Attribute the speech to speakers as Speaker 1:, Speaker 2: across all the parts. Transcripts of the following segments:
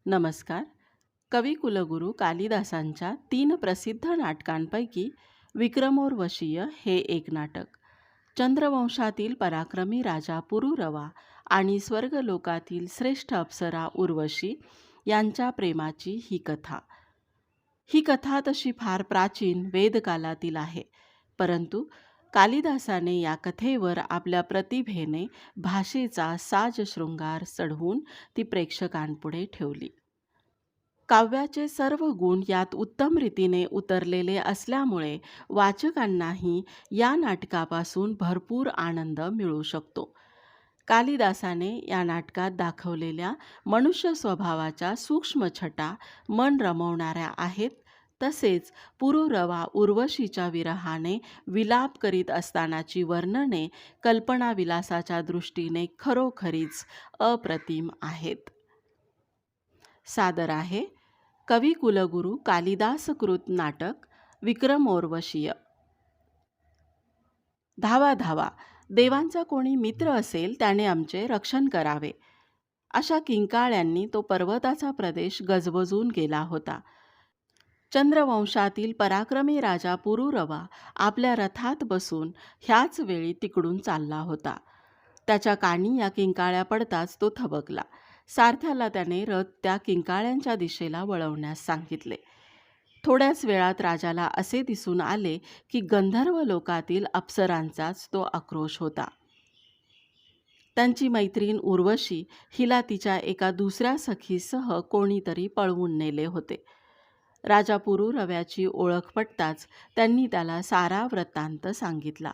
Speaker 1: नमस्कार. कविकुलगुरू कालिदासांच्या 3 प्रसिद्ध नाटकांपैकी विक्रमोर्वशीय हे एक नाटक. चंद्रवंशातील पराक्रमी राजा पुरुरवा आणि स्वर्गलोकातील श्रेष्ठ अप्सरा उर्वशी यांच्या प्रेमाची ही कथा. ही कथा तशी फार प्राचीन वेदकालातील आहे, परंतु कालिदासाने या कथेवर आपल्या प्रतिभेने भाषेचा साजशृंगार चढवून ती प्रेक्षकांपुढे ठेवली. काव्याचे सर्व गुण यात उत्तम रीतीने उतरलेले असल्यामुळे वाचकांनाही या नाटकापासून भरपूर आनंद मिळू शकतो. कालिदासाने या नाटकात दाखवलेल्या मनुष्य स्वभावाच्या सूक्ष्म छटा मन रमवणाऱ्या आहेत. तसेच पुरुरवा उर्वशीच्या विरहाने विलाप करीत असतानाची वर्णने कल्पनाविलासाच्या दृष्टीने खरोखरीच अप्रतिम आहेत. सादर आहे कविकुलगुरू कालिदासकृत नाटक विक्रमोर्वशीय. धावा धावा, देवांचा कोणी मित्र असेल त्याने आमचे रक्षण करावे. अशा किंकाळ्यांनी तो पर्वताचा प्रदेश गजबजून गेला होता. चंद्रवंशातील पराक्रमी राजा पुरुरवा आपल्या रथात बसून ह्याच वेळी तिकडून चालला होता. त्याच्या कानी या किंकाळ्या पडताच तो थबकला. सारथ्याला त्याने रथ त्या किंकाळ्यांच्या दिशेला वळवण्यास सांगितले. थोड्याच वेळात राजाला असे दिसून आले की गंधर्व लोकातील अप्सरांचाच तो आक्रोश होता. त्यांची मैत्रीण उर्वशी हिला तिच्या एका दुसऱ्या सखीसह कोणीतरी पळवून नेले होते. राजा पुरुरव्याची ओळख पटताच त्यांनी त्याला सारा वृत्तांत सांगितला.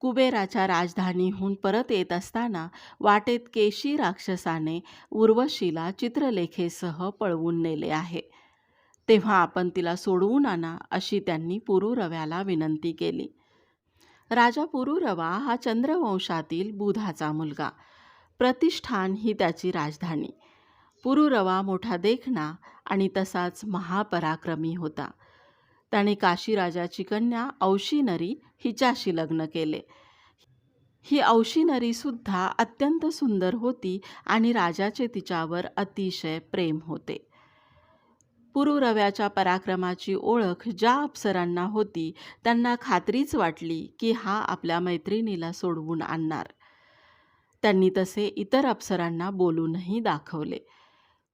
Speaker 1: कुबेराच्या राजधानीहून परत येत असताना वाटेत केशी राक्षसाने उर्वशीला चित्रलेखेसह पळवून नेले आहे. तेव्हा आपण तिला सोडवून आणा अशी त्यांनी पुरुरव्याला विनंती केली. राजा पुरुरवा हा चंद्रवंशातील बुधाचा मुलगा. प्रतिष्ठान ही त्याची राजधानी. पुरुरवा मोठा देखणा आणि तसाच महापराक्रमी होता. त्याने काशीराजाची कन्या औशीनरी हिच्याशी लग्न केले. ही औशीनरीसुद्धा अत्यंत सुंदर होती आणि राजाचे तिच्यावर अतिशय प्रेम होते. पुरुरव्याच्या पराक्रमाची ओळख ज्या अप्सरांना होती त्यांना खात्रीच वाटली की हा आपल्या मैत्रिणीला सोडवून आणणार. त्यांनी तसे इतर अप्सरांना बोलूनही दाखवले.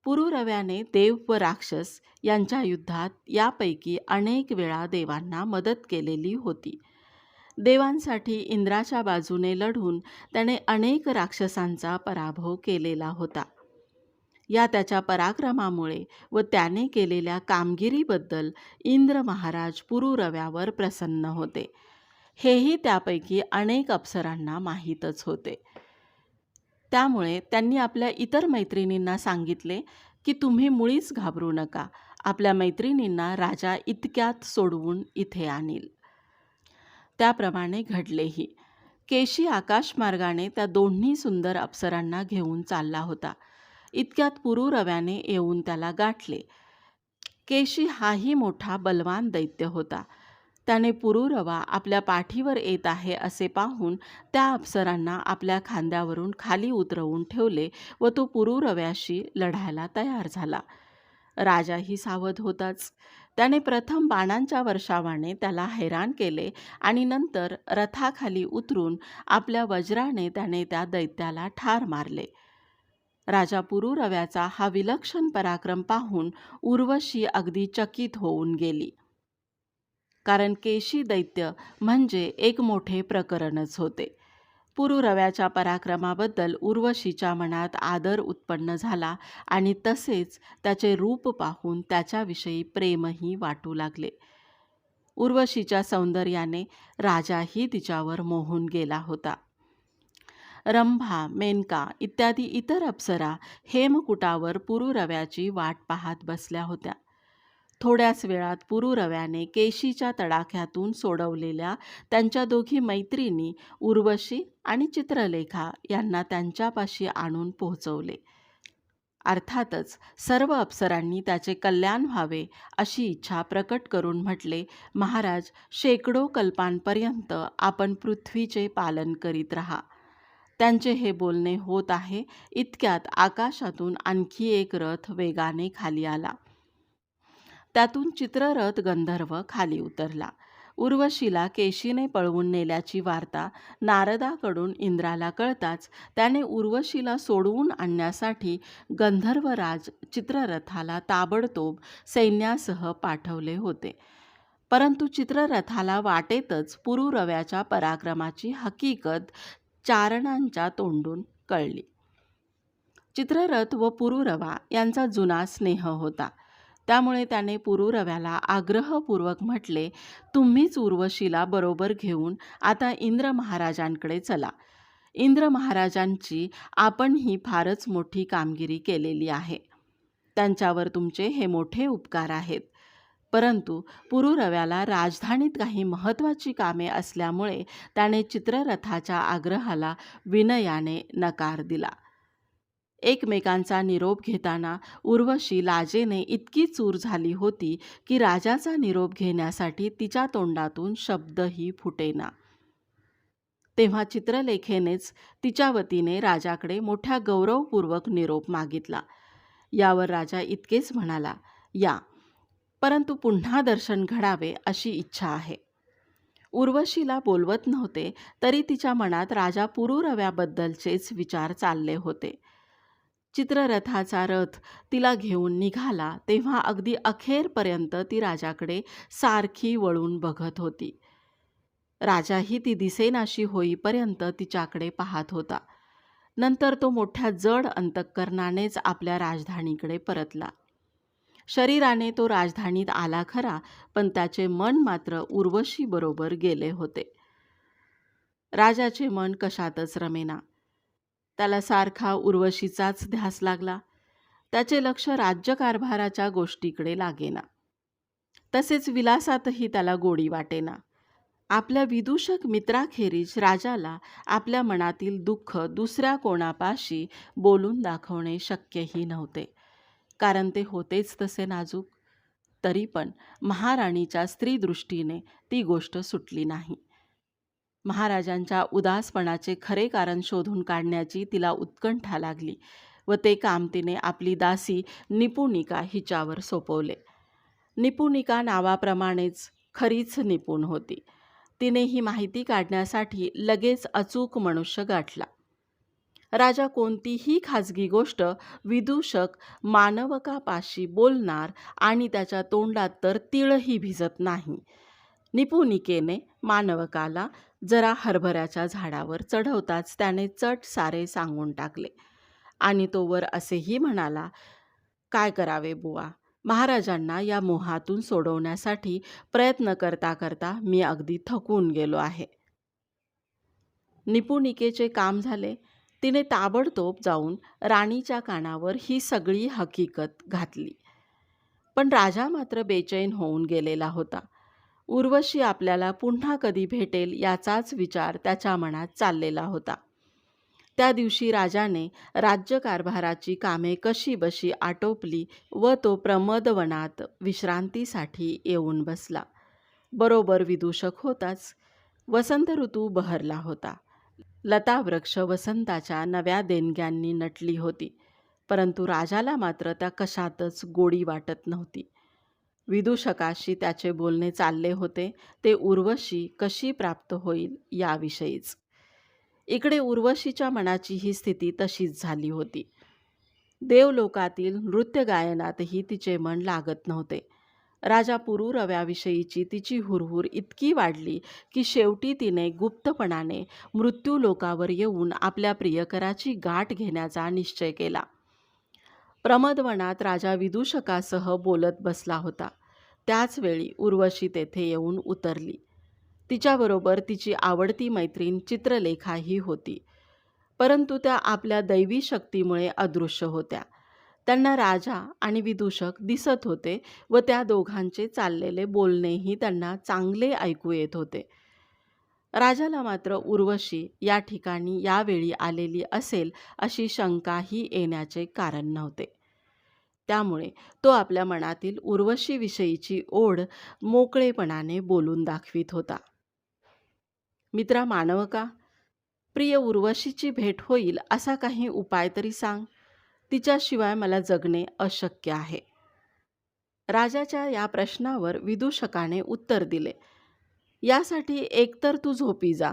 Speaker 1: पुरुरव्याने देव व राक्षस यांच्या युद्धात यापैकी अनेक वेळा देवांना मदत केलेली होती. देवांसाठी इंद्राच्या बाजूने लढून त्याने अनेक राक्षसांचा पराभव केलेला होता. या त्याच्या पराक्रमामुळे व त्याने केलेल्या कामगिरीबद्दल इंद्र महाराज पुरुरव्यावर प्रसन्न होते. हेही त्यापैकी अनेक अप्सरांना माहीतच होते. त्यामुळे त्यांनी आपल्या इतर मैत्रिणींना सांगितले की तुम्ही मुळीच घाबरू नका, आपल्या मैत्रिणींना राजा इतक्यात सोडवून इथे आणील. त्याप्रमाणे घडलेही. केशी आकाशमार्गाने त्या दोन्ही सुंदर अप्सरांना घेऊन चालला होता. इतक्यात पुरुरव्याने येऊन त्याला गाठले. केशी हाही मोठा बलवान दैत्य होता. त्याने पुरुरवा आपल्या पाठीवर येत आहे असे पाहून त्या अप्सरांना आपल्या खांद्यावरून खाली उतरवून ठेवले व तो पुरुरव्याशी लढायला तयार झाला. राजाही सावध होताच. त्याने प्रथम बाणांच्या वर्षावाने त्याला हैराण केले आणि नंतर रथाखाली उतरून आपल्या वज्राने त्याने त्या दैत्याला ठार मारले. राजा पुरुरव्याचा हा विलक्षण पराक्रम पाहून उर्वशी अगदी चकित होऊन गेली. कारण केशी दैत्य म्हणजे एक मोठे प्रकरणच होते. पुरुरव्याच्या पराक्रमाबद्दल उर्वशीच्या मनात आदर उत्पन्न झाला आणि तसेच त्याचे रूप पाहून त्याच्याविषयी प्रेमही वाटू लागले. उर्वशीच्या सौंदर्याने राजाही तिच्यावर मोहून गेला होता. रंभा, मेनका इत्यादी इतर अप्सरा हेमकुटावर पुरुरव्याची वाट पाहत बसल्या होत्या. थोड्याच वेळात पुरुरव्याने केशीच्या तडाख्यातून सोडवलेल्या त्यांच्या दोघी मैत्रिणी उर्वशी आणि चित्रलेखा यांना त्यांच्यापाशी आणून पोहोचवले. अर्थातच सर्व अप्सरांनी त्याचे कल्याण व्हावे अशी इच्छा प्रकट करून म्हटले, महाराज, शेकडो कल्पांपर्यंत आपण पृथ्वीचे पालन करीत राहा. त्यांचे हे बोलणे होत आहे इतक्यात आकाशातून आणखी एक रथ वेगाने खाली आला. त्यातून चित्ररथ गंधर्व खाली उतरला. उर्वशीला केशीने पळवून नेल्याची वार्ता नारदाकडून इंद्राला कळताच त्याने उर्वशीला सोडवून आणण्यासाठी गंधर्वराज चित्ररथाला ताबडतोब सैन्यासह पाठवले होते. परंतु चित्ररथाला वाटेतच पुरुरव्याच्या पराक्रमाची हकीकत चारणांच्या तोंडून कळली. चित्ररथ व पुरुरवा यांचा जुना स्नेह होता. त्यामुळे त्याने पुरुरव्याला आग्रहपूर्वक म्हटले, तुम्हीच उर्वशीला बरोबर घेऊन आता इंद्र महाराजांकडे चला. इंद्र महाराजांची आपणही फारच मोठी कामगिरी केलेली आहे. त्यांच्यावर तुमचे हे मोठे उपकार आहेत. परंतु पुरुरव्याला राजधानीत काही महत्त्वाची कामे असल्यामुळे त्याने चित्ररथाच्या आग्रहाला विनयाने नकार दिला. एकमेकांचा निरोप घेताना उर्वशी लाजेने इतकी चूर झाली होती की राजाचा निरोप घेण्यासाठी तिच्या तोंडातून शब्दही फुटेना. तेव्हा चित्रलेखेनेच तिच्या वतीने राजाकडे मोठ्या गौरवपूर्वक निरोप मागितला. यावर राजा इतकेच म्हणाला, या, परंतु पुन्हा दर्शन घडावे अशी इच्छा आहे. उर्वशीला बोलवत नव्हते तरी तिच्या मनात राजा पुरुरव्याबद्दलचेच विचार चालले होते. चित्ररथाचा रथ तिला घेऊन निघाला तेव्हा अगदी अखेरपर्यंत ती राजाकडे सारखी वळून बघत होती. राजाही ती दिसेनाशी होईपर्यंत तिच्याकडे पाहत होता. नंतर तो मोठ्या जड अंतःकरणानेच आपल्या राजधानीकडे परतला. शरीराने तो राजधानीत आला खरा, पण त्याचे मन मात्र उर्वशीबरोबर गेले होते. राजाचे मन कशातच रमेना. त्याला सारखा उर्वशीचाच ध्यास लागला. त्याचे लक्ष राज्यकारभाराच्या गोष्टीकडे लागेना. तसेच विलासातही त्याला गोडी वाटेना. आपल्या विदूषक मित्राखेरीज राजाला आपल्या मनातील दुःख दुसऱ्या कोणापाशी बोलून दाखवणे शक्यही नव्हते, कारण ते होतेच तसे नाजूक. तरी पण महाराणीच्या स्त्रीदृष्टीने ती गोष्ट सुटली नाही. महाराजांच्या उदासपणाचे खरे कारण शोधून काढण्याची तिला उत्कंठा लागली व ते काम तिने आपली दासी निपुणिका हिच्यावर सोपवले. निपुणिका नावाप्रमाणेच खरीच निपुण होती. तिने ही माहिती काढण्यासाठी लगेच अचूक मनुष्य गाठला. राजा कोणतीही खाजगी गोष्ट विदूषक मानवकापाशी बोलणार आणि त्याच्या तोंडात तर तीळही भिजत नाही. निपुणिकेने मानवकाला जरा हरभऱ्याच्या झाडावर चढवताच त्याने चट सारे सांगून टाकले आणि तो वर असेही म्हणाला, काय करावे बुवा, महाराजांना या मोहातून सोडवण्यासाठी प्रयत्न करता करता मी अगदी थकून गेलो आहे. निपुणिकेचे काम झाले. तिने ताबडतोब जाऊन राणीच्या कानावर ही सगळी हकीकत घातली. पण राजा मात्र बेचैन होऊन गेलेला होता. उर्वशी आपल्याला पुन्हा कधी भेटेल याचाच विचार त्याच्या मनात चाललेला होता. त्या दिवशी राजाने राज्यकारभाराची कामे कशीबशी आटोपली व तो प्रमदवनात विश्रांतीसाठी येऊन बसला. बरोबर विदूषक होताच. वसंत ऋतू बहरला होता. लतावृक्ष वसंताच्या नव्या देणग्यांनी नटली होती, परंतु राजाला मात्र त्या कशातच गोडी वाटत नव्हती. विदूषकाशी त्याचे बोलणे चालले होते ते उर्वशी कशी प्राप्त होईल याविषयीच. इकडे उर्वशीच्या मनाची ही स्थिती तशीच झाली होती. देवलोकातील नृत्यगायनातही तिचे मन लागत नव्हते. राजा पुरुरव्याविषयीची तिची हुरहुर इतकी वाढली की शेवटी तिने गुप्तपणाने मृत्यूलोकावर येऊन आपल्या प्रियकराची गाठ घेण्याचा निश्चय केला. प्रमदवनात राजा विदूषकासह बोलत बसला होता. त्याच वेळी उर्वशी तेथे येऊन उतरली. तिच्याबरोबर तिची आवडती मैत्रीण चित्रलेखाही होती, परंतु त्या आपल्या दैवी शक्तीमुळे अदृश्य होत्या. त्यांना राजा आणि विदूषक दिसत होते व त्या दोघांचे चाललेले बोलणेही त्यांना चांगले ऐकू येत होते. राजाला मात्र उर्वशी या ठिकाणी यावेळी आलेली असेल अशी शंकाही येण्याचे कारण नव्हते. त्यामुळे तो आपल्या मनातील उर्वशीविषयीची ओढ मोकळेपणाने बोलून दाखवित होता. मित्रा मानवका, प्रिय उर्वशीची भेट होईल असा काही उपाय तरी सांग. तिच्याशिवाय मला जगणे अशक्य आहे. राजाच्या या प्रश्नावर विदूषकाने उत्तर दिले, यासाठी एकतर तू झोपी जा,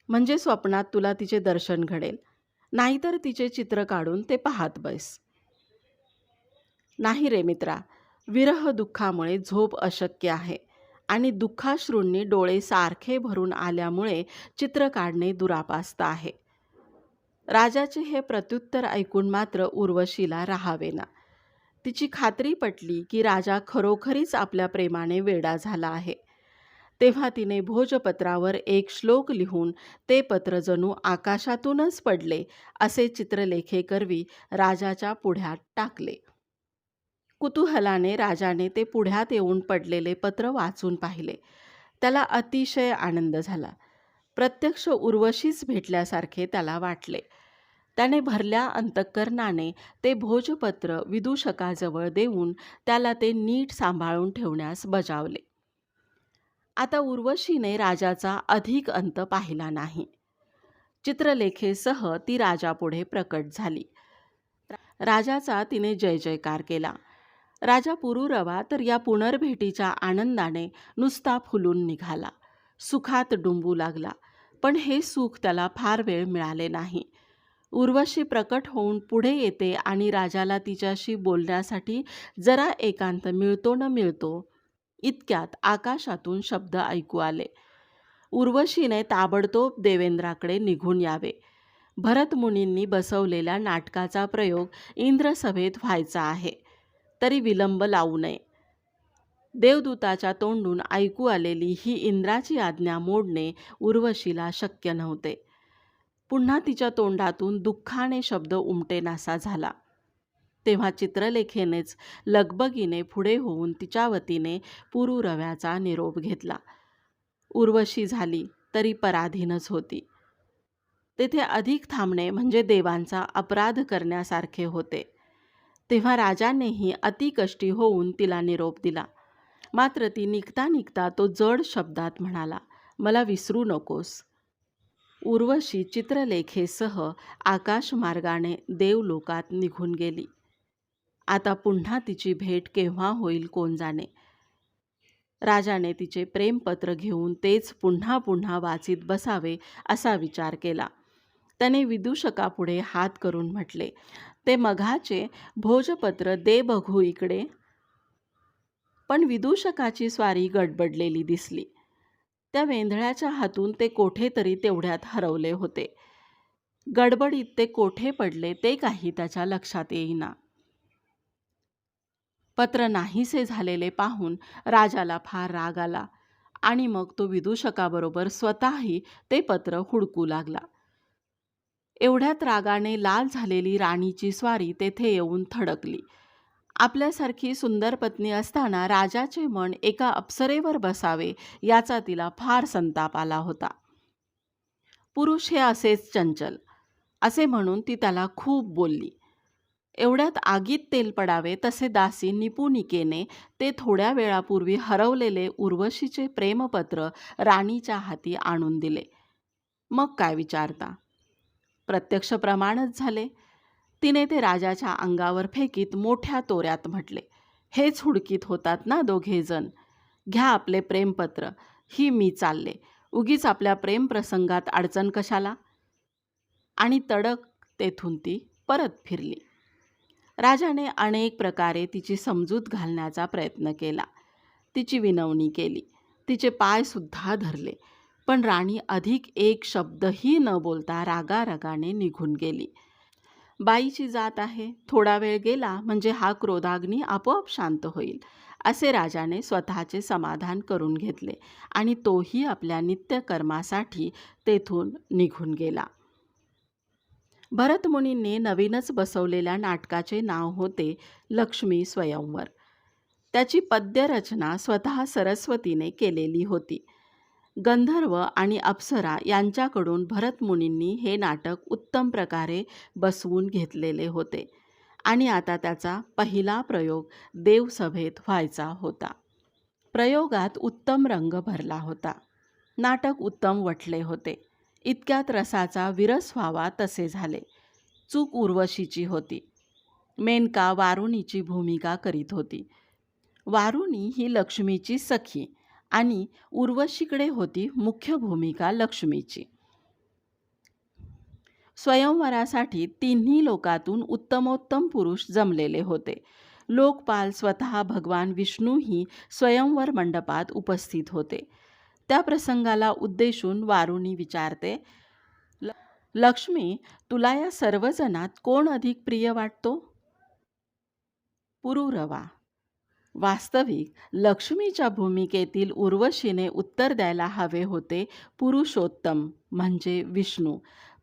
Speaker 1: म्हणजे स्वप्नात तुला तिचे दर्शन घडेल, नाहीतर तिचे चित्र काढून ते पाहत बस. नाही रे मित्रा, विरह दुःखामुळे झोप अशक्य आहे आणि दुःखाश्रूंनी डोळे सारखे भरून आल्यामुळे चित्र काढणे दुरापास्त आहे. राजाचे हे प्रत्युत्तर ऐकून मात्र उर्वशीला राहावेना. तिची खात्री पटली की राजा खरोखरीच आपल्या प्रेमाने वेडा झाला आहे. तेव्हा तिने भोजपत्रावर एक श्लोक लिहून ते पत्र जणू आकाशातूनच पडले असे चित्रलेखेकरवी राजाच्या पुढ्यात टाकले. कुतूहलाने राजाने ते पुढ्यात येऊन पडलेले पत्र वाचून पाहिले. त्याला अतिशय आनंद झाला. प्रत्यक्ष उर्वशीच भेटल्यासारखे त्याला वाटले. त्याने भरल्या अंतःकरणाने ते भोजपत्र विदूषकाजवळ देऊन त्याला ते नीट सांभाळून ठेवण्यास बजावले. आता उर्वशीने राजाचा अधिक अंत पाहिला नाही. चित्रलेखेसह ती राजापुढे प्रकट झाली. राजाचा तिने जय जयकार केला. राजा पुरूरवा तर या पुनर्भेटीच्या आनंदाने नुसता फुलून निघाला, सुखात डुंबू लागला. पण हे सुख त्याला फार वेळ मिळाले नाही. उर्वशी प्रकट होऊन पुढे येते आणि राजाला तिच्याशी बोलण्यासाठी जरा एकांत मिळतो न मिळतो इतक्यात आकाशातून शब्द ऐकू आले. उर्वशीने ताबडतोब देवेंद्राकडे निघून यावे. भरतमुनींनी बसवलेल्या नाटकाचा प्रयोग इंद्रसभेत व्हायचा आहे, तरी विलंब लावू नये. देवदूताच्या तोंडून ऐकू आलेली ही इंद्राची आज्ञा मोडणे उर्वशीला शक्य नव्हते. पुन्हा तिच्या तोंडातून दुःखाने शब्द उमटेनासा झाला. तेव्हा चित्रलेखेनेच लगबगीने पुढे होऊन तिच्या वतीने पुरूरव्याचा निरोप घेतला. उर्वशी झाली तरी पराधीनच होती. तेथे अधिक थांबणे म्हणजे देवांचा अपराध करण्यासारखे होते. तेव्हा राजानेही अतिकष्टी होऊन तिला निरोप दिला. मात्र ती निघता निघता तो जड शब्दात म्हणाला, मला विसरू नकोस. उर्वशी चित्रलेखेसह आकाशमार्गाने देवलोकात निघून गेली. आता पुन्हा तिची भेट केव्हा होईल कोण जाणे. राजाने तिचे प्रेमपत्र घेऊन तेच पुन्हा पुन्हा वाचित बसावे असा विचार केला. त्याने विदूषकापुढे हात करून म्हटले, ते मघाचे भोजपत्र दे बघू इकडे. पण विदूषकाची स्वारी गडबडलेली दिसली. त्या वेंधळ्याच्या हातून ते कोठेतरी तेवढ्यात हरवले होते. गडबडीत ते कोठे पडले ते काही त्याच्या लक्षात येईना. पत्र नाहीसे झालेले पाहून राजाला फार राग आला आणि मग तो विदूषकाबरोबर स्वतःही ते पत्र हुडकू लागला. एवढ्यात रागाने लाल झालेली राणीची स्वारी तेथे येऊन थडकली. आपल्यासारखी सुंदर पत्नी असताना राजाचे मन एका अप्सरेवर बसावे याचा तिला फार संताप आला होता. पुरुष हे असेच चंचल असे म्हणून ती त्याला खूप बोलली. एवढ्यात आगीत तेल पडावे तसे दासी निपुणिकेने ते थोड्या वेळापूर्वी हरवलेले उर्वशीचे प्रेमपत्र राणीच्या हाती आणून दिले. मग काय विचारता, प्रत्यक्ष प्रमाणच झाले. तिने ते राजाच्या अंगावर फेकीत मोठ्या तोऱ्यात म्हटले, हेच हुडकीत होतात ना दोघेजण, घ्या आपले प्रेमपत्र, ही मी चालले, उगीच आपल्या प्रेमप्रसंगात अडचण कशाला. आणि तडक तेथून ती परत फिरली. राजाने अनेक प्रकारे तिची समजूत घालण्याचा प्रयत्न केला. तिची विनवणी केली, तिचे पायसुद्धा धरले. पण राणी अधिक एक शब्दही न बोलता रागारागाने निघून गेली. बाईची जात आहे, थोडा वेळ गेला म्हणजे हा क्रोधाग्नी आपोआप शांत होईल असे राजाने स्वतःचे समाधान करून घेतले आणि तोही आपल्या नित्यकर्मासाठी तेथून निघून गेला. भरतमुनींनी नवीनच बसवलेल्या नाटकाचे नाव होते लक्ष्मी स्वयंवर. त्याची पद्यरचना स्वतः सरस्वतीने केलेली होती. गंधर्व आणि अप्सरा यांच्याकडून भरतमुनींनी हे नाटक उत्तम प्रकारे बसवून घेतलेले होते आणि आता त्याचा पहिला प्रयोग देवसभेत व्हायचा होता. प्रयोगात उत्तम रंग भरला होता. नाटक उत्तम वठले होते. इतक्यात रसाचा विरस व्हावा तसे झाले. चूक उर्वशीची होती. मेनका वारुणीची भूमिका करीत होती. वारुणी ही लक्ष्मीची सखी आणि उर्वशीकडे होती मुख्य भूमिका लक्ष्मीची. स्वयंवरासाठी तिन्ही लोकातून उत्तमोत्तम पुरुष जमलेले होते. लोकपाल स्वतः भगवान विष्णूही स्वयंवर मंडपात उपस्थित होते. त्या प्रसंगाला उद्देशून वारुणी विचारते, लक्ष्मी, तुला या सर्वजणात कोण अधिक प्रिय वाटतो? पुरुरवा. वास्तविक लक्ष्मीच्या भूमिकेतील उर्वशीने उत्तर द्यायला हवे होते पुरुषोत्तम म्हणजे विष्णू,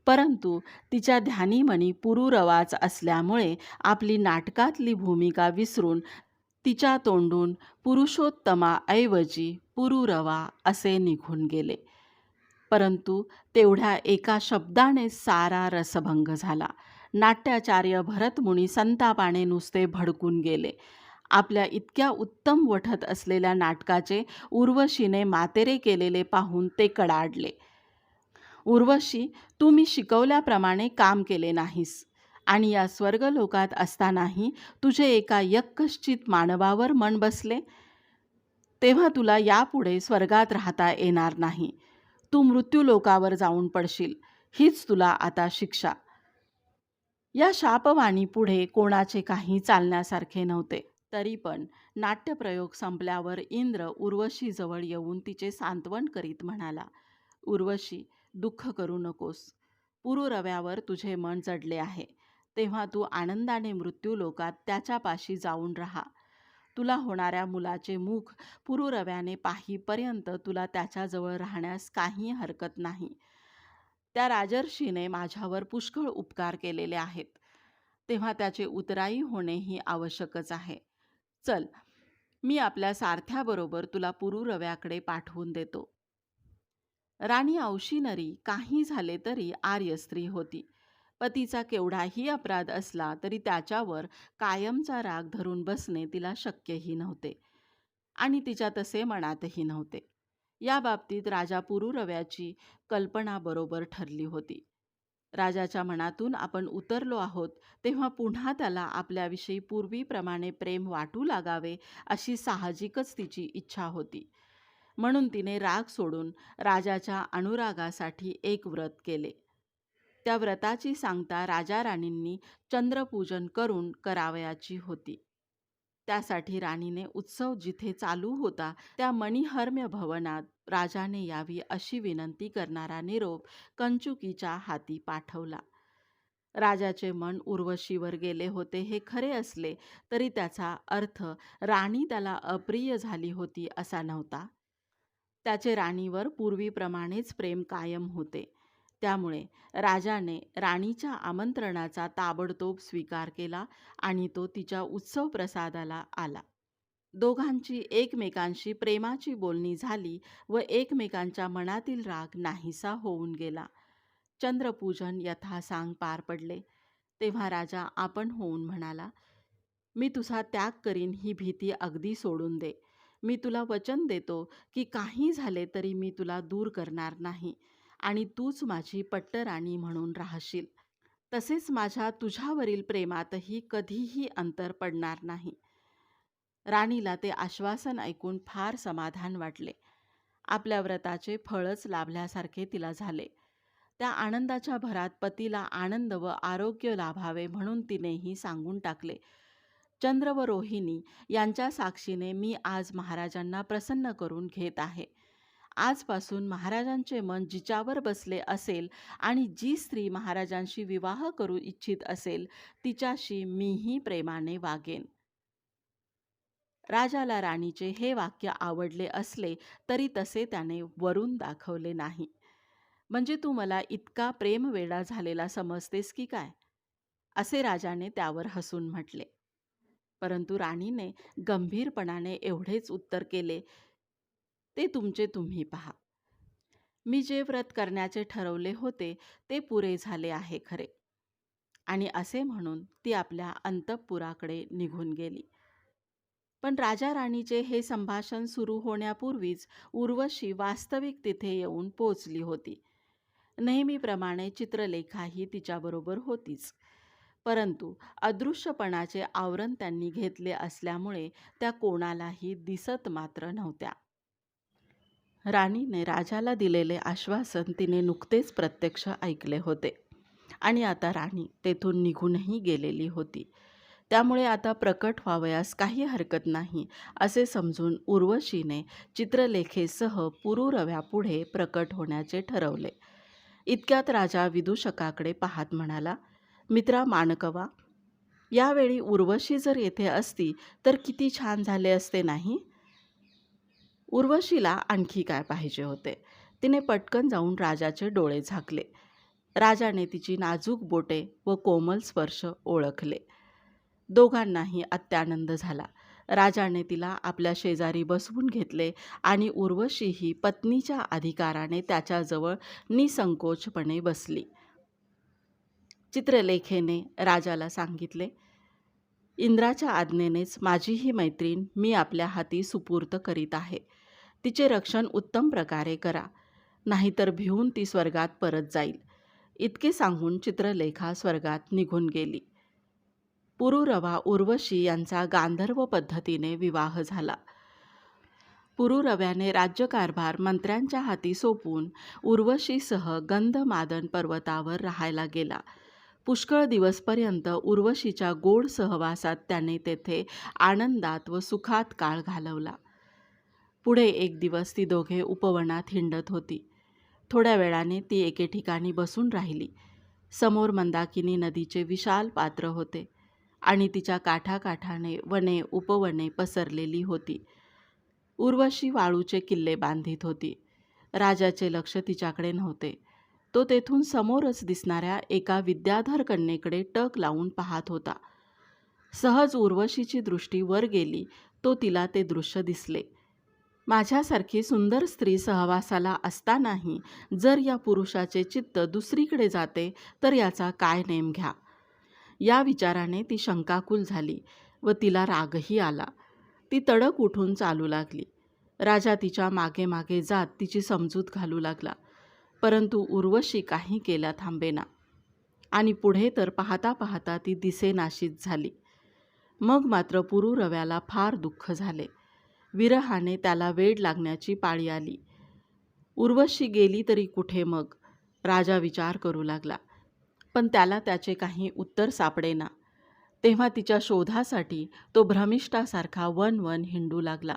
Speaker 1: परंतु तिच्या ध्यानीमनी पुरुरवाच असल्यामुळे आपली नाटकातली भूमिका विसरून तिच्या तोंडून पुरुषोत्तमाऐवजी पुरुरवा असे निघून गेले. परंतु तेवढ्या एका शब्दाने सारा रसभंग झाला. नाट्याचार्य भरतमुनी संतापाने नुसते भडकून गेले. आपल्या इतक्या उत्तम वठत असलेल्या नाटकाचे उर्वशीने मातेरे केलेले पाहून ते कडाडले. उर्वशी, तू मी शिकवल्याप्रमाणे काम केले नाहीस आणि या स्वर्गलोकात असतानाही तुझे एका यक्कश्चित मानवावर मन बसले, तेव्हा तुला यापुढे स्वर्गात राहता येणार नाही. तू मृत्यूलोकावर जाऊन पडशील. हीच तुला आता शिक्षा. या शापवाणीपुढे कोणाचे काही चालण्यासारखे नव्हते. तरी पण नाट्यप्रयोग संपल्यावर इंद्र उर्वशीजवळ येऊन तिचे सांत्वन करीत म्हणाला, उर्वशी, दुःख करू नकोस. पुरुरव्यावर तुझे मन जडले आहे, तेव्हा तू आनंदाने मृत्यूलोकात त्याच्यापाशी जाऊन राहा. तुला होणाऱ्या मुलाचे मुख पुरुरव्याने पाहीपर्यंत तुला त्याच्याजवळ राहण्यास काही हरकत नाही. त्या राजर्षीने माझ्यावर पुष्कळ उपकार केलेले आहेत, तेव्हा त्याचे उतराई होणेही आवश्यकच आहे. चल, मी आपल्या सारथ्याबरोबर तुला पुरुरव्याकडे पाठवून देतो. राणी औशिनरी काही झाले तरी आर्य स्त्री होती. पतीचा केवढाही अपराध असला तरी त्याच्यावर कायमचा राग धरून बसणे तिला शक्यही नव्हते आणि तिच्या तसे मनातही नव्हते. या बाबतीत राजा पुरुरव्याची कल्पना बरोबर ठरली होती. राजाच्या मनातून आपण उतरलो आहोत तेव्हा पुन्हा त्याला आपल्याविषयी पूर्वीप्रमाणे प्रेम वाटू लागावे अशी साहजिकच तिची इच्छा होती. म्हणून तिने राग सोडून राजाच्या अनुरागासाठी एक व्रत केले. त्या व्रताची सांगता राजा राणींनी चंद्रपूजन करून करावयाची होती. त्यासाठी राणीने उत्सव जिथे चालू होता त्या मणिहर्म्य भवनात राजाने यावी अशी विनंती करणारा निरोप कंचुकीच्या हाती पाठवला. राजाचे मन उर्वशीवर गेले होते हे खरे असले तरी त्याचा अर्थ राणी त्याला अप्रिय झाली होती असा नव्हता. त्याचे राणीवर पूर्वीप्रमाणेच प्रेम कायम होते. त्यामुळे राजाने राणीच्या आमंत्रणाचा ताबडतोब स्वीकार केला आणि तो तिच्या उत्सव प्रसादाला आला. दोघांची एकमेकांशी प्रेमाची बोलणी झाली व एकमेकांच्या मनातील राग नाहीसा होऊन गेला. चंद्रपूजन यथासांग पार पडले. तेव्हा राजा आपण होऊन म्हणाला, मी तुझा त्याग करीन ही भीती अगदी सोडून दे. मी तुला वचन देतो की काही झाले तरी मी तुला दूर करणार नाही आणि तूच माझी पट्टराणी म्हणून राहशील. तसेच माझ्या तुझ्यावरील प्रेमातही कधीही अंतर पडणार नाही. राणीला ते आश्वासन ऐकून फार समाधान वाटले. आपल्या व्रताचे फळच लाभल्यासारखे तिला झाले. त्या आनंदाच्या भरात पतीला आनंद व आरोग्य लाभावे म्हणून तिनेही सांगून टाकले, चंद्र व रोहिणी यांच्या साक्षीने मी आज महाराजांना प्रसन्न करून घेत आहे. आजपासून महाराजांचे मन जिच्यावर बसले असेल आणि जी स्त्री महाराजांशी विवाह करू इच्छित असेल तिच्याशी मीही प्रेमाने वागेन. राजाला राणीचे हे वाक्य आवडले असले तरी तसे त्याने वरून दाखवले नाही. म्हणजे तू मला इतका प्रेमवेडा झालेला समजतेस की काय, असे राजाने त्यावर हसून म्हटले. परंतु राणीने गंभीरपणाने एवढेच उत्तर केले, ते तुमचे तुम्ही पहा. मी जे व्रत करण्याचे ठरवले होते ते पुरे झाले आहे खरे. आणि असे म्हणून ती आपल्या अंतःपुराकडे निघून गेली. पण राजा राणीचे हे संभाषण सुरू होण्यापूर्वीच उर्वशी वास्तविक तिथे येऊन पोचली होती. नेहमीप्रमाणे चित्रलेखाही तिच्याबरोबर होतीच. परंतु अदृश्यपणाचे आवरण त्यांनी घेतले असल्यामुळे त्या कोणालाही दिसत मात्र नव्हत्या. राणीने राजाला दिलेले आश्वासन तिने नुकतेच प्रत्यक्ष ऐकले होते आणि आता राणी तेथून निघूनही गेलेली होती. त्यामुळे आता प्रकट व्हावयास काही हरकत नाही असे समजून उर्वशीने चित्रलेखेसह पुरूरव्यापुढे प्रकट होण्याचे ठरवले. इतक्यात राजा विदूषकाकडे पाहत म्हणाला, "मित्रा माणकवा, यावेळी उर्वशी जर येथे असती तर किती छान झाले असते नाही?" उर्वशीला आणखी काय पाहिजे होते? तिने पटकन जाऊन राजाचे डोळे झाकले. राजाने तिची नाजूक बोटे व कोमल स्पर्श ओळखले. दोघांनाही अत्यानंद झाला. राजाने तिला आपल्या शेजारी बसवून घेतले आणि उर्वशीही पत्नीच्या अधिकाराने त्याच्याजवळ निसंकोचपणे बसली. चित्रलेखेने राजाला सांगितले, "इंद्राच्या आज्ञेनेच माझी ही मैत्रीण मी आपल्या हाती सुपूर्त करीत आहे. तिचे रक्षण उत्तम प्रकारे करा, नाहीतर भिवून ती स्वर्गात परत जाईल." इतके सांगून चित्रलेखा स्वर्गात निघून गेली. पुरूरवा उर्वशी यांचा गांधर्व पद्धतीने विवाह झाला. पुरूरव्याने राज्यकारभार मंत्र्यांच्या हाती सोपवून उर्वशीसह गंधमादन पर्वतावर राहायला गेला. पुष्कळ दिवसपर्यंत उर्वशीच्या गोड सहवासात त्याने तेथे आनंदात व सुखात काळ घालवला. पुढे एक दिवस ती दोघे उपवनात हिंडत होती. थोड्या वेळाने ती एके ठिकाणी बसून राहिली. समोर मंदाकिनी नदीचे विशाल पात्र होते आणि तिच्या काठाकाठाने वने उपवने पसरलेली होती. उर्वशी वाळूचे किल्ले बांधित होती. राजाचे लक्ष तिच्याकडे नव्हते. तो तेथून समोरच दिसणाऱ्या एका विद्याधर कन्येकडे टक लावून पाहत होता. सहज उर्वशीची दृष्टी वर गेली तो तिला ते दृश्य दिसले. माझ्यासारखी सुंदर स्त्री सहवासाला असतानाही जर या पुरुषाचे चित्त दुसरीकडे जाते तर याचा काय नेम घ्या. या विचाराने ती शंकाकुल झाली व तिला रागही आला. ती तडक उठून चालू लागली. राजा तिच्या मागे मागे जात तिची समजूत घालू लागला. परंतु उर्वशी काही केल्या थांबेना आणि पुढे तर पाहता पाहता ती दिसेनाशीच झाली. मग मात्र पुरूरव्याला फार दुःख झाले. विरहाने त्याला वेड लागण्याची पाळी आली. उर्वशी गेली तरी कुठे मग? राजा विचार करू लागला. पण त्याला त्याचे काही उत्तर सापडेना. तेव्हा तिच्या शोधासाठी तो भ्रमिष्ठासारखा वन वन हिंडू लागला.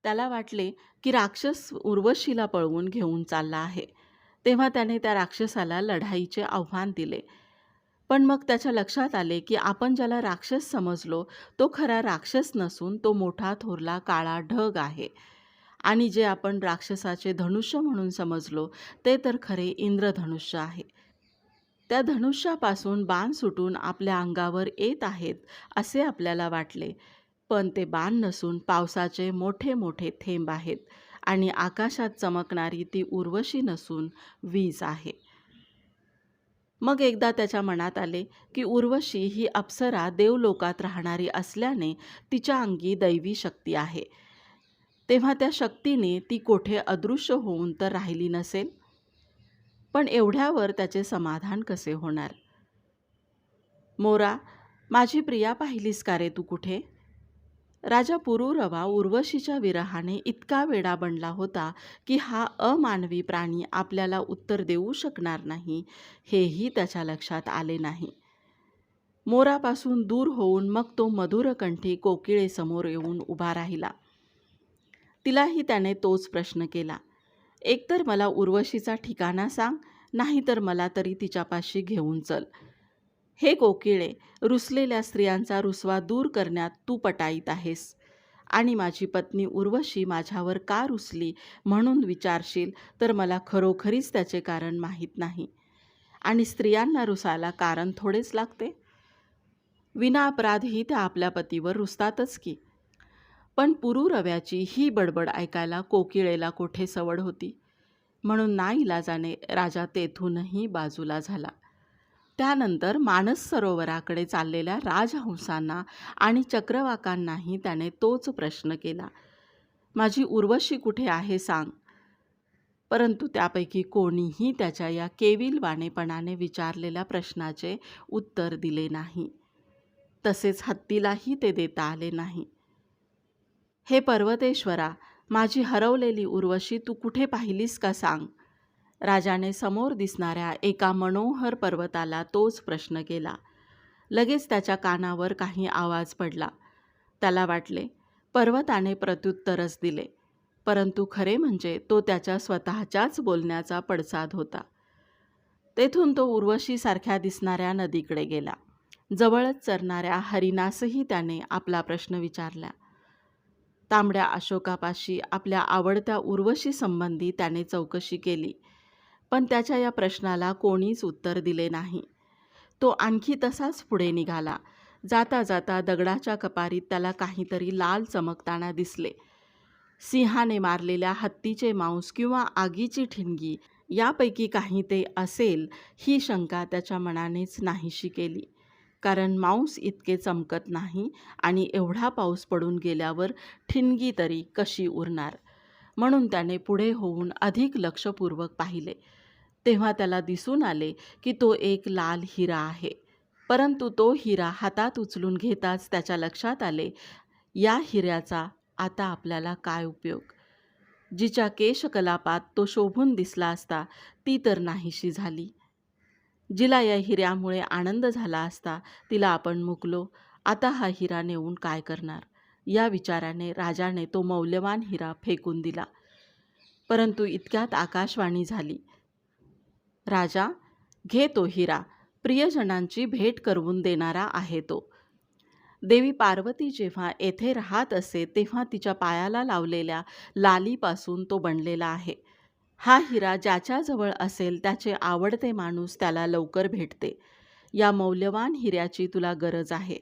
Speaker 1: त्याला वाटले की राक्षस उर्वशीला पळवून घेऊन चालला आहे. तेव्हा त्याने त्या राक्षसाला लढाईचे आव्हान दिले. पण मग त्याच्या लक्षात आले की आपण ज्याला राक्षस समजलो तो खरा राक्षस नसून तो मोठा थोरला काळा ढग आहे आणि जे आपण राक्षसाचे धनुष्य म्हणून समजलो ते तर खरे इंद्रधनुष्य आहे. त्या धनुष्यापासून बाण सुटून आपल्या अंगावर येत आहेत असे आपल्याला वाटले, पण ते बाण नसून पावसाचे मोठे मोठे थेंब आहेत आणि आकाशात चमकणारी ती उर्वशी नसून वीज आहे. मग एकदा त्याच्या मनात आले की उर्वशी ही अप्सरा देवलोकात राहणारी असल्याने तिच्या अंगी दैवी शक्ती आहे. तेव्हा त्या शक्तीने ती कोठे अदृश्य होऊन तर राहिली नसेल. पण एवढ्यावर त्याचे समाधान कसे होणार? "मोरा, माझी प्रिया पाहिलीस का रे तू कुठे?" राजा पुरूरवा उर्वशीच्या विरहाने इतका वेडा बनला होता की हा अमानवी प्राणी आपल्याला उत्तर देऊ शकणार नाही हेही त्याच्या लक्षात आले नाही. मोरापासून दूर होऊन मग तो मधुरकंठी कोकिळेसमोर येऊन उभा राहिला. तिलाही त्याने तोच प्रश्न केला, "एकतर मला उर्वशीचा ठिकाणा सांग, नाहीतर मला तरी तिच्यापाशी घेऊन चल. हे कोकिळे, रुसलेल्या स्त्रियांचा रुसवा दूर करण्यात तू पटाईत आहेस आणि माझी पत्नी उर्वशी माझ्यावर का रुसली म्हणून विचारशील तर मला खरोखरीच त्याचे कारण माहीत नाही. आणि स्त्रियांना रुसायला कारण थोडेच लागते. विनाअपराधही त्या आपल्या पतीवर रुसतातच की." पण पुरूरव्याची ही बडबड ऐकायला कोकिळेला कोठे सवड होती. म्हणून नाईलाजाने राजा तेथूनही बाजूला झाला. त्यानंतर मानस सरोवराकडे चाललेल्या राजहंसांना आणि चक्रवाकांनाही त्याने तोच प्रश्न केला, "माझी उर्वशी कुठे आहे सांग." परंतु त्यापैकी कोणीही त्याच्या या केविलवाणेपणाने विचारलेल्या प्रश्नाचे उत्तर दिले नाही. तसेच हत्तीलाही ते देता आले नाही. हे पर्वतेश्वरा, माझी हरवलेली उर्वशी तू कुठे पाहिलीस का सांग? राजाने समोर दिसणाऱ्या एका मनोहर पर्वताला तोच प्रश्न केला. लगेच त्याच्या कानावर काही आवाज पडला. त्याला वाटले पर्वताने प्रत्युत्तरच दिले, परंतु खरे म्हणजे तो त्याच्या स्वतःच्याच बोलण्याचा पडसाद होता. तेथून तो उर्वशीसारख्या दिसणाऱ्या नदीकडे गेला. जवळच चरणाऱ्या हरिणासही त्याने आपला प्रश्न विचारला. तांबड्या अशोकापाशी आपल्या आवडत्या उर्वशी संबंधी त्याने चौकशी केली, पण त्याच्या या प्रश्नाला कोणीच उत्तर दिले नाही. तो आणखी तसाच पुढे निघाला. जाता जाता दगडाच्या कपारीत त्याला काहीतरी लाल चमकताना दिसले. सिंहाने मारलेल्या हत्तीचे मांस किंवा आगीची ठिणगी यापैकी काही ते असेल, ही शंका त्याच्या मनानेच नाहीशी केली. कारण मांस इतके चमकत नाही आणि एवढा पाऊस पडून गेल्यावर ठिणगी तरी कशी उरणार. म्हणून त्याने पुढे होऊन अधिक लक्षपूर्वक पाहिले. तेव्हा त्याला दिसून आले की तो एक लाल हिरा आहे. परंतु तो हिरा हातात उचलून घेताच त्याच्या लक्षात आले, या हिऱ्याचा आता आपल्याला काय उपयोग. जिच्या केशकलापात तो शोभून दिसला असता ती तर नाहीशी झाली. जिला या हिऱ्यामुळे आनंद झाला असता तिला आपण मुकलो. आता हा हिरा नेऊन काय करणार. या विचाराने राजाने तो मौल्यवान हिरा फेकून दिला. परंतु इतक्यात आकाशवाणी झाली, राजा, घे तो हिरा, प्रियजनांची भेट करवून देणारा आहे तो. देवी पार्वती जेव्हा येथे राहत असे तेव्हा तिच्या पायाला लावलेल्या लालीपासून तो बनलेला आहे. हा हिरा ज्याच्याजवळ असेल त्याचे आवडते माणूस त्याला लवकर भेटते. या मौल्यवान हिऱ्याची तुला गरज आहे.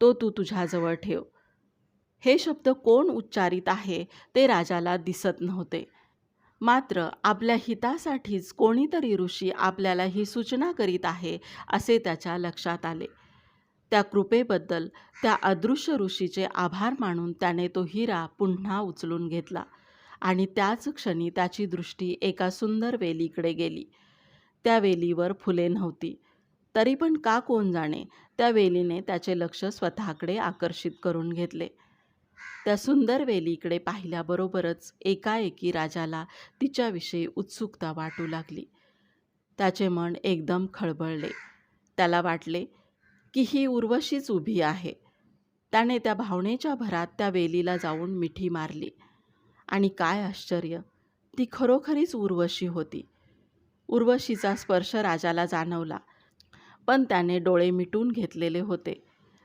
Speaker 1: तो तू तुझ्याजवळ ठेव. हे शब्द कोण उच्चारित आहे ते राजाला दिसत नव्हते. मात्र आपल्या हितासाठीच कोणीतरी ऋषी आपल्याला ही सूचना करीत आहे असे त्याच्या लक्षात आले. त्या कृपेबद्दल त्या अदृश्य ऋषीचे आभार मानून त्याने तो हिरा पुन्हा उचलून घेतला आणि त्याच क्षणी त्याची दृष्टी एका सुंदर वेलीकडे गेली. त्या वेलीवर फुले नव्हती. तरी पण का कोण जाणे, त्या वेलीने त्याचे लक्ष स्वतःकडे आकर्षित करून घेतले. त्या सुंदर वेलीकडे पाहिल्याबरोबरच एकाएकी राजाला तिच्याविषयी उत्सुकता वाटू लागली. त्याचे मन एकदम खळबळले. त्याला वाटले की ही उर्वशीच उभी आहे. त्याने त्या भावनेच्या भरात त्या वेलीला जाऊन मिठी मारली आणि काय आश्चर्य, ती खरोखरीच उर्वशी होती. उर्वशीचा स्पर्श राजाला जाणवला, पण त्याने डोळे मिटून घेतलेले होते.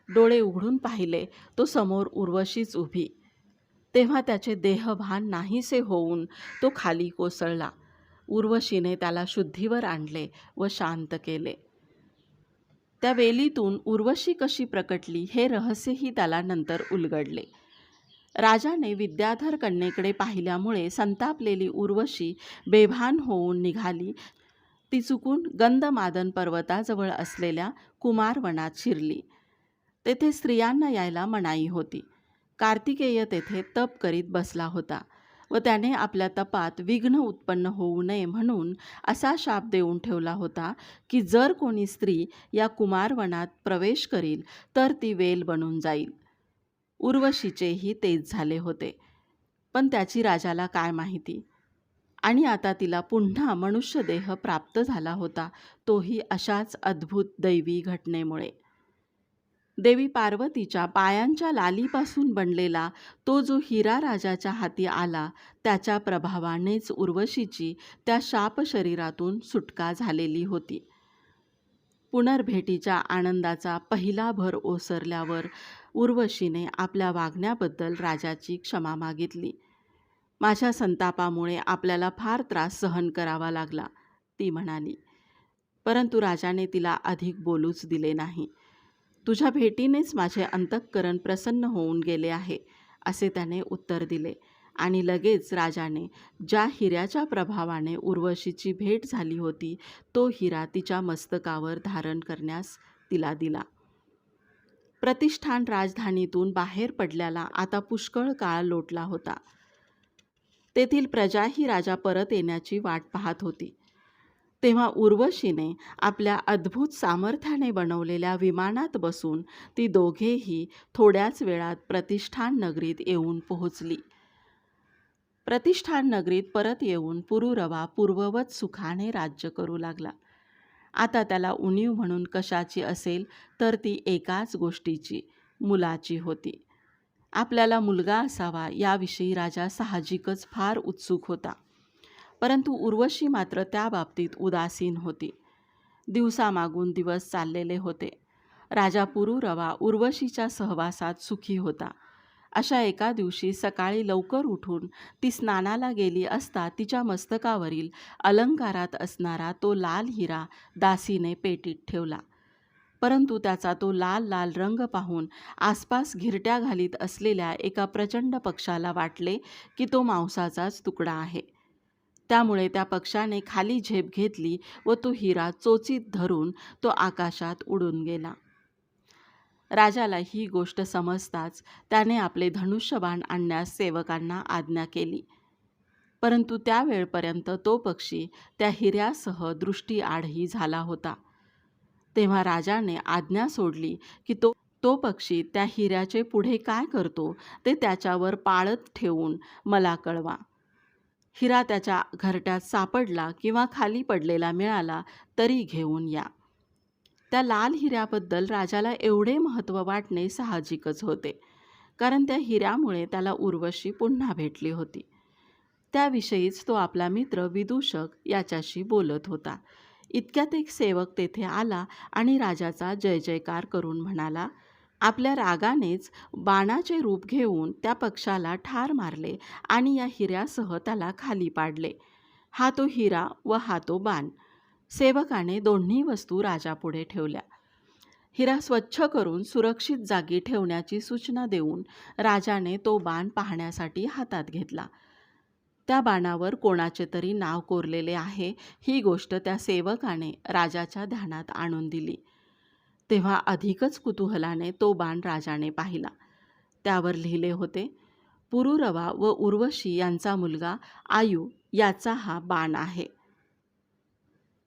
Speaker 1: डोळे उघडून पाहिले तो समोर उर्वशीच उभी. तेव्हा त्याचे देहभान नाहीसे होऊन तो खाली कोसळला. उर्वशीने त्याला शुद्धीवर आणले व शांत केले. त्या वेलीतून उर्वशी कशी प्रकटली हे रहस्यही त्याला नंतर उलगडले. राजाने विद्याधर कन्येकडे पाहिल्यामुळे संतापलेली उर्वशी बेभान होऊन निघाली. ती चुकून गंधमादन पर्वताजवळ असलेल्या कुमारवनात शिरली. तेथे स्त्रियांना यायला मनाई होती. कार्तिकेय तेथे तप करीत बसला होता व त्याने आपल्या तपात विघ्न उत्पन्न होऊ नये म्हणून असा शाप देऊन ठेवला होता की जर कोणी स्त्री या कुमारवनात प्रवेश करील तर ती वेल बनून जाईल. उर्वशीचेही तेच झाले होते, पण त्याची राजाला काय माहिती. आणि आता तिला पुन्हा मनुष्यदेह प्राप्त झाला होता, तोही अशाच अद्भुत दैवी घटनेमुळे. देवी पार्वतीच्या पायांच्या लालीपासून बनलेला तो जो हिरा राजाच्या हाती आला, त्याच्या प्रभावानेच उर्वशीची त्या शाप शरीरातून सुटका झालेली होती. पुनर्भेटीच्या आनंदाचा पहिला भर ओसरल्यावर उर्वशीने आपल्या वागण्याबद्दल राजाची क्षमा मागितली. माझ्या संतापामुळे आपल्याला फार त्रास सहन करावा लागला, ती म्हणाली. परंतु राजाने तिला अधिक बोलूच दिले नाही. तुझ्या भेटीनेच माझे अंतःकरण प्रसन्न होऊन गेले आहे, असे त्याने उत्तर दिले आणि लगेच राजाने ज्या हिऱ्याच्या प्रभावाने उर्वशीची भेट झाली होती तो हिरा तिच्या मस्तकावर धारण करण्यास तिला दिला. प्रतिष्ठान राजधानीतून बाहेर पडल्याला आता पुष्कळ काळ लोटला होता. तेथील प्रजा ही राजा परत येण्याची वाट पाहत होती. तेव्हा उर्वशीने आपल्या अद्भुत सामर्थ्याने बनवलेल्या विमानात बसून ती दोघेही थोड्याच वेळात प्रतिष्ठान नगरीत येऊन पोहोचली. प्रतिष्ठान नगरीत परत येऊन पुरुरवा पूर्ववत सुखाने राज्य करू लागला. आता त्याला उणीव म्हणून कशाची असेल तर ती एकाच गोष्टीची, मुलाची होती. आपल्याला मुलगा असावा याविषयी राजा साहजिकच फार उत्सुक होता. परंतु उर्वशी मात्र त्या बाबतीत उदासीन होती. दिवसामागून दिवस चाललेले होते. राजा पुरुरवा उर्वशीच्या सहवासात सुखी होता. अशा एका दिवशी सकाळी लवकर उठून ती स्नानाला गेली असता तिच्या मस्तकावरील अलंकारात असणारा तो लाल हिरा दासीने पेटीत ठेवला. परंतु त्याचा तो लाल लाल रंग पाहून आसपास घिरट्या घालीत असलेल्या एका प्रचंड पक्षाला वाटले की तो मांसाचाच तुकडा आहे. त्यामुळे त्या पक्षाने खाली झेप घेतली व तो हिरा चोचीत धरून तो आकाशात उडून गेला. राजाला ही गोष्ट समजताच त्याने आपले धनुष्यबाण आणण्यास सेवकांना आज्ञा केली. परंतु त्या वेळपर्यंत तो पक्षी त्या हिऱ्यासह दृष्टीआडही झाला होता. तेव्हा राजाने आज्ञा सोडली की तो पक्षी त्या हिऱ्याचे पुढे काय करतो ते त्याच्यावर पाळत ठेवून मला कळवा. हिरा त्याच्या घरट्यात सापडला किंवा खाली पडलेला मिळाला तरी घेऊन या. त्या लाल हिऱ्याबद्दल राजाला एवढे महत्त्व वाटणे साहजिकच होते, कारण त्या हिऱ्यामुळे त्याला उर्वशी पुन्हा भेटली होती. त्याविषयीच तो आपला मित्र विदूषक याच्याशी बोलत होता. इतक्यात एक सेवक तेथे आला आणि राजाचा जय जयकार करून म्हणाला, आपल्या रागानेच बाणाचे रूप घेऊन त्या पक्षाला ठार मारले आणि या हिऱ्यासह त्याला खाली पाडले. हा तो हिरा व हा तो बाण. सेवकाने दोन्ही वस्तू राजापुढे ठेवल्या. हिरा स्वच्छ करून सुरक्षित जागी ठेवण्याची सूचना देऊन राजाने तो बाण पाहण्यासाठी हातात घेतला. त्या बाणावर कोणाचे तरी नाव कोरलेले आहे ही गोष्ट त्या सेवकाने राजाच्या ध्यानात आणून दिली. तेव्हा अधिकच कुतूहलाने तो बाण राजाने पाहिला. त्यावर लिहिले होते, पुरुरवा व उर्वशी यांचा मुलगा आयु याचा हा बाण आहे.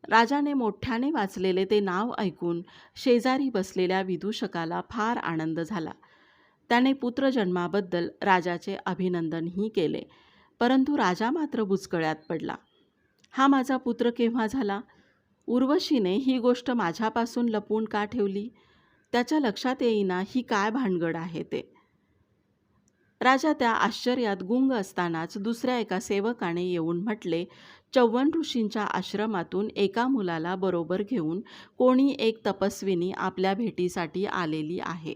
Speaker 1: राजाने मोठ्याने वाचलेले ते नाव ऐकून शेजारी बसलेल्या विदूषकाला फार आनंद झाला. त्याने पुत्रजन्माबद्दल राजाचे अभिनंदनही केले. परंतु राजा मात्र बुचकळ्यात पडला. हा माझा पुत्र केव्हा झाला? उर्वशीने ही गोष्ट माझ्यापासून लपवून का ठेवली? त्याच्या लक्षात येईना ही काय भानगड आहे ते. राजा त्या आश्चर्यात गुंग असतानाच दुसऱ्या एका सेवकाने येऊन म्हटले, चौवन ऋषींच्या आश्रमातून एका मुलाला बरोबर घेऊन कोणी एक तपस्विनी आपल्या भेटीसाठी आलेली आहे.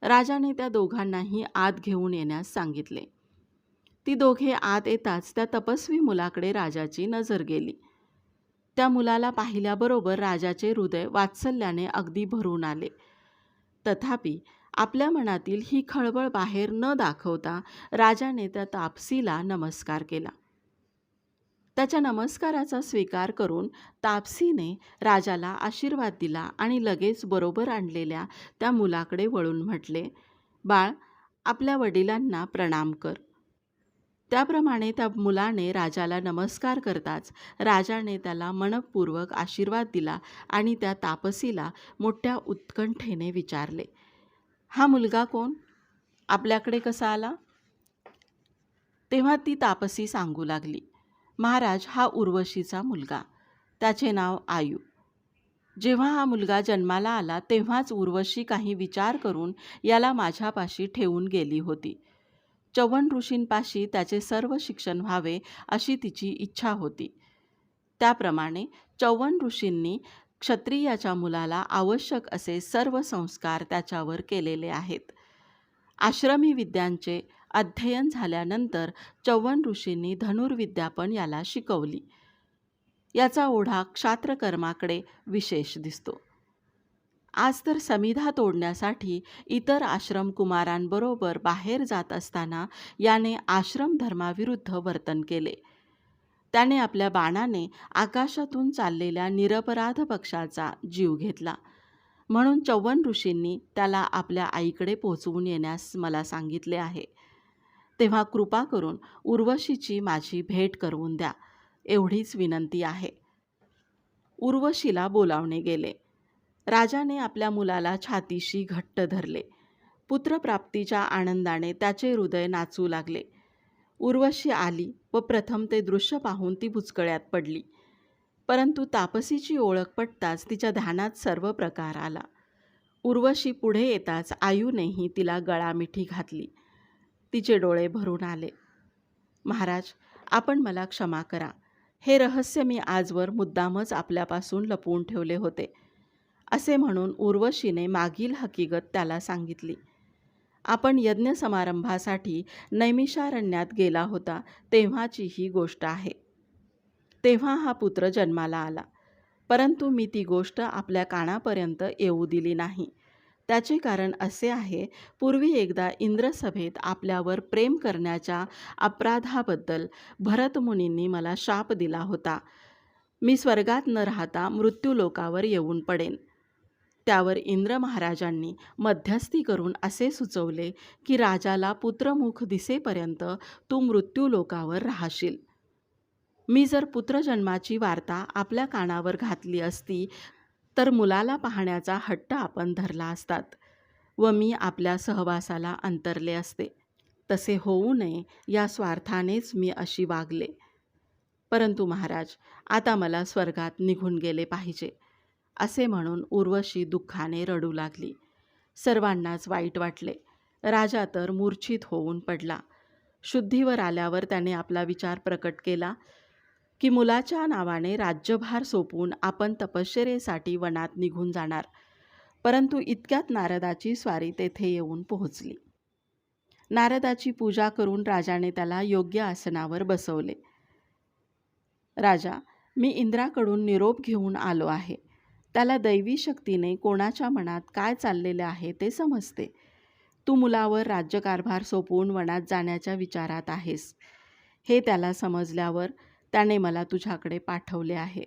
Speaker 1: राजाने त्या दोघांनाही आत घेऊन येण्यास सांगितले. ती दोघे आत येताच त्या तपस्वी मुलाकडे राजाची नजर गेली. त्या मुलाला पाहिल्याबरोबर राजाचे हृदय वात्सल्याने अगदी भरून आले. तथापि आपल्या मनातील ही खळबळ बाहेर न दाखवता राजाने त्या तापसीला नमस्कार केला. त्याच्या नमस्काराचा स्वीकार करून तापसीने राजाला आशीर्वाद दिला आणि लगेच बरोबर आणलेल्या त्या मुलाकडे वळून म्हटले, बाळ, आपल्या वडिलांना प्रणाम कर. त्याप्रमाणे त्या मुलाने राजाला नमस्कार करताच राजाने त्याला मनपूर्वक आशीर्वाद दिला आणि त्या तापसीला मोठ्या उत्कंठेने विचारले, हा मुलगा कोण? आपल्याकडे कसा आला? तेव्हा ती तापसी सांगू लागली, महाराज, हा उर्वशीचा मुलगा. त्याचे नाव आयु. जेव्हा हा मुलगा जन्माला आला तेव्हाच उर्वशी काही विचार करून याला माझ्यापाशी ठेवून गेली होती. चौवन ऋषींपाशी त्याचे सर्व शिक्षण व्हावे अशी तिची इच्छा होती. त्याप्रमाणे चौवन ऋषींनी क्षत्रियाच्या मुलाला आवश्यक असे सर्व संस्कार त्याच्यावर केलेले आहेत. आश्रमी विद्यांचे अध्ययन झाल्यानंतर चौवन ऋषींनी धनुर्विद्या पण याला शिकवली. याचा ओढा क्षात्रकर्माकडे विशेष दिसतो. आज तर समिधा तोडण्यासाठी इतर आश्रमकुमारांबरोबर बाहेर जात असताना याने आश्रमधर्माविरुद्ध वर्तन केले. त्याने आपल्या बाणाने आकाशातून चाललेल्या निरपराध पक्षाचा जीव घेतला. म्हणून चौवन ऋषींनी त्याला आपल्या आईकडे पोहोचवून येण्यास मला सांगितले आहे. तेव्हा कृपा करून उर्वशीची माझी भेट करवून द्या, एवढीच विनंती आहे. उर्वशीला बोलावणे गेले. राजाने आपल्या मुलाला छातीशी घट्ट धरले. पुत्रप्राप्तीच्या आनंदाने त्याचे हृदय नाचू लागले. उर्वशी आली व प्रथम ते दृश्य पाहून ती बुचकळ्यात पडली. परंतु तापसीची ओळख पटताच तिच्या ध्यानात सर्व प्रकार आला. उर्वशी पुढे येताच आयूनेही तिला गळामिठी घातली. तिचे डोळे भरून आले. महाराज, आपण मला क्षमा करा. हे रहस्य मी आजवर मुद्दामच आपल्यापासून लपवून ठेवले होते, असे म्हणून उर्वशीने मागील हकीकत त्याला सांगितली. आपण यज्ञ समारंभासाठी नैमिषारण्यात गेला होता तेव्हाची ही गोष्ट आहे. तेव्हा हा पुत्र जन्माला आला, परंतु मी ती गोष्ट आपल्या कानापर्यंत येऊ दिली नाही. त्याचे कारण असे आहे, पूर्वी एकदा इंद्रसभेत आपल्यावर प्रेम करण्याच्या अपराधाबद्दल भरतमुनींनी मला शाप दिला होता. मी स्वर्गात न राहता मृत्यूलोकावर येऊन पडेन. त्यावर इंद्र महाराजांनी मध्यस्थी करून असे सुचवले की राजाला पुत्रमुख दिसेपर्यंत तू मृत्यूलोकावर राहशील. मी जर पुत्रजन्माची वार्ता आपल्या कानावर घातली असती तर मुलाला पाहण्याचा हट्ट आपण धरला असतात व मी आपल्या सहवासाला अंतरले असते. तसे होऊ नये या स्वार्थानेच मी अशी वागले. परंतु महाराज, आता मला स्वर्गात निघून गेले पाहिजे, असे म्हणून उर्वशी दुःखाने रडू लागली. सर्वांनाच वाईट वाटले. राजा तर मूर्छित होऊन पडला. शुद्धीवर आल्यावर त्याने आपला विचार प्रकट केला की मुलाच्या नावाने राज्यभार सोपवून आपण तपश्चर्येसाठी वनात निघून जाणार. परंतु इतक्यात नारदाची स्वारी तेथे येऊन पोहोचली. नारदाची पूजा करून राजाने त्याला योग्य आसनावर बसवले. राजा, मी इंद्राकडून निरोप घेऊन आलो आहे. त्याला दैवी शक्तीने कोणाच्या मनात काय चाललेले आहे ते समजते. तू मुलावर राज्यकारभार सोपवून वनात जाण्याच्या विचारात आहेस, हे त्याला समजल्यावर त्याने मला तुझ्याकडे पाठवले आहे.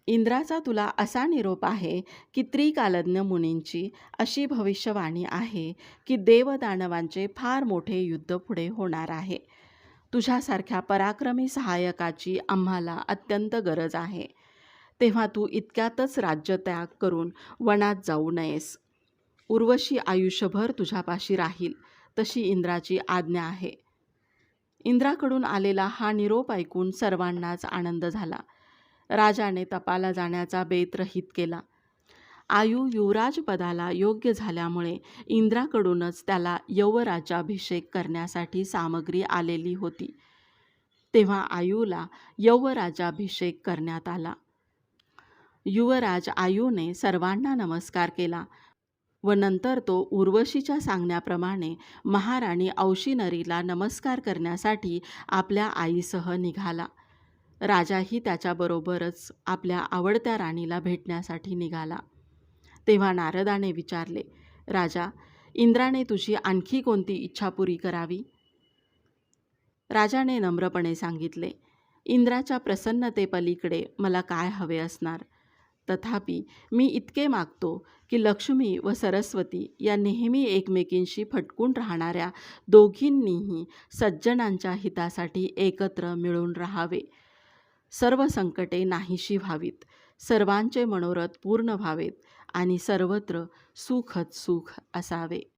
Speaker 1: इंद्राचा तुला असा निरोप आहे की त्रिकालज्ञ मुनींची अशी भविष्यवाणी आहे की देवदानवांचे फार मोठे युद्ध पुढे होणार आहे. तुझ्यासारख्या पराक्रमी सहाय्यकाची आम्हाला अत्यंत गरज आहे. तेव्हा तू इतक्यातच राज्यत्याग करून वनात जाऊ नयेस. उर्वशी आयुष्यभर तुझ्यापाशी राहील, तशी इंद्राची आज्ञा आहे. इंद्राकडून आलेला हा निरोप ऐकून सर्वांनाच आनंद झाला. राजाने तपाला जाण्याचा बेत रहित केला. आयू युवराज पदाला योग्य झाल्यामुळे इंद्राकडूनच त्याला यौवराज्याभिषेक करण्यासाठी सामग्री आलेली होती. तेव्हा आयूला यौवराज्याभिषेक करण्यात आला. युवराज आयूने सर्वांना नमस्कार केला व नंतर तो उर्वशीच्या सांगण्याप्रमाणे महाराणी औशीनरीला नमस्कार करण्यासाठी आपल्या आईसह निघाला. राजाही त्याच्याबरोबरच आपल्या आवडत्या राणीला भेटण्यासाठी निघाला. तेव्हा नारदाने विचारले, राजा, इंद्राने तुझी आणखी कोणती इच्छा पुरी करावी? राजाने नम्रपणे सांगितले, इंद्राच्या प्रसन्नतेपलीकडे मला काय हवे असणार. तथापि मी इतके मागतो की लक्ष्मी व सरस्वती या नेहमी एकमेकींशी फटकून राहणाऱ्या दोघींनीही सज्जनांच्या हितासाठी एकत्र मिळून राहावे. सर्व संकटे नाहीशी व्हावीत, सर्वांचे मनोरथ पूर्ण व्हावेत आणि सर्वत्र सुखच सुख असावे.